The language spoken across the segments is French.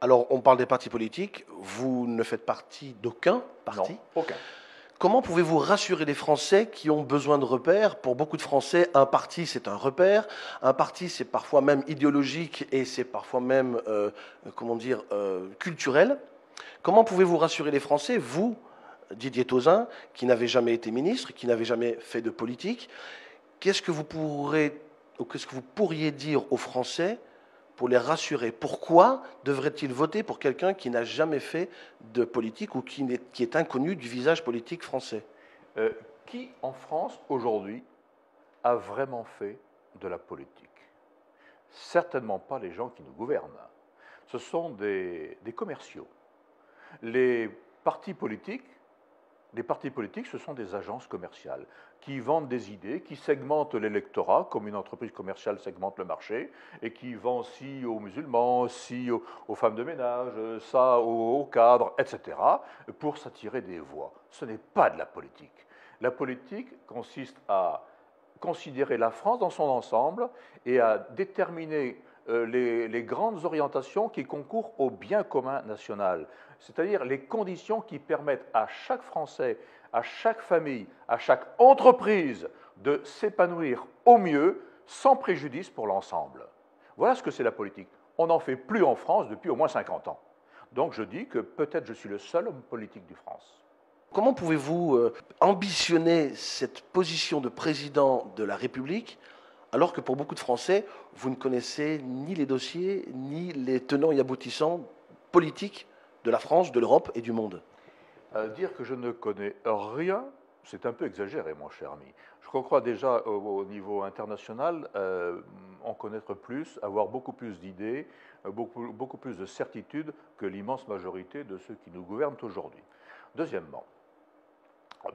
Alors, on parle des partis politiques. Vous ne faites partie d'aucun parti. Non, aucun. Comment pouvez-vous rassurer les Français qui ont besoin de repères? Pour beaucoup de Français, un parti, c'est un repère. Un parti, c'est parfois même idéologique et c'est parfois même, comment dire, culturel. Comment pouvez-vous rassurer les Français, vous, Didier Tauzin, qui n'avez jamais été ministre, qui n'avez jamais fait de politique? Qu'est-ce que vous pourriez dire aux Français pour les rassurer? Pourquoi devraient-ils voter pour quelqu'un qui n'a jamais fait de politique ou qui est inconnu du visage politique français? Qui en France aujourd'hui a vraiment fait de la politique? Certainement pas les gens qui nous gouvernent. Ce sont des commerciaux. Les partis politiques, ce sont des agences commerciales qui vendent des idées, qui segmentent l'électorat comme une entreprise commerciale segmente le marché et qui vend ci aux musulmans, ci aux femmes de ménage, ça aux cadres, etc., pour s'attirer des voix. Ce n'est pas de la politique. La politique consiste à considérer la France dans son ensemble et à déterminer les grandes orientations qui concourent au bien commun national, c'est-à-dire les conditions qui permettent à chaque Français, à chaque famille, à chaque entreprise de s'épanouir au mieux sans préjudice pour l'ensemble. Voilà ce que c'est la politique. On n'en fait plus en France depuis au moins 50 ans. Donc je dis que peut-être je suis le seul homme politique de France. Comment pouvez-vous ambitionner cette position de président de la République alors que pour beaucoup de Français, vous ne connaissez ni les dossiers, ni les tenants et aboutissants politiques de la France, de l'Europe et du monde? Dire que je ne connais rien, c'est un peu exagéré, mon cher ami. Je crois déjà au niveau international, en connaître plus, avoir beaucoup plus d'idées, beaucoup plus de certitudes que l'immense majorité de ceux qui nous gouvernent aujourd'hui. Deuxièmement,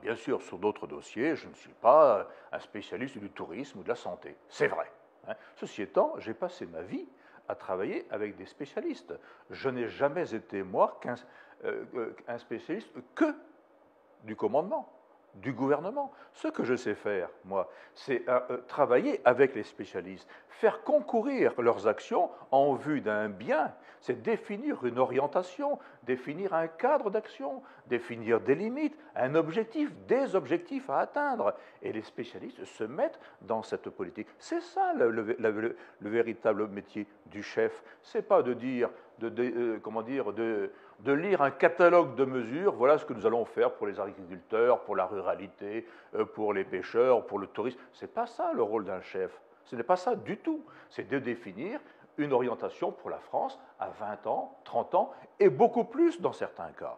bien sûr, sur d'autres dossiers, je ne suis pas un spécialiste du tourisme ou de la santé. C'est vrai. Ceci étant, j'ai passé ma vie à travailler avec des spécialistes. Je n'ai jamais été, moi, un spécialiste que du commandement, du gouvernement. Ce que je sais faire, moi, c'est travailler avec les spécialistes, faire concourir leurs actions en vue d'un bien, c'est définir une orientation, définir un cadre d'action, définir des limites, un objectif, des objectifs à atteindre. Et les spécialistes se mettent dans cette politique. C'est ça le véritable métier du chef. C'est pas de dire, de lire un catalogue de mesures, voilà ce que nous allons faire pour les agriculteurs, pour la ruralité, pour les pêcheurs, pour le tourisme. Ce n'est pas ça le rôle d'un chef. Ce n'est pas ça du tout. C'est de définir une orientation pour la France à 20 ans, 30 ans et beaucoup plus dans certains cas.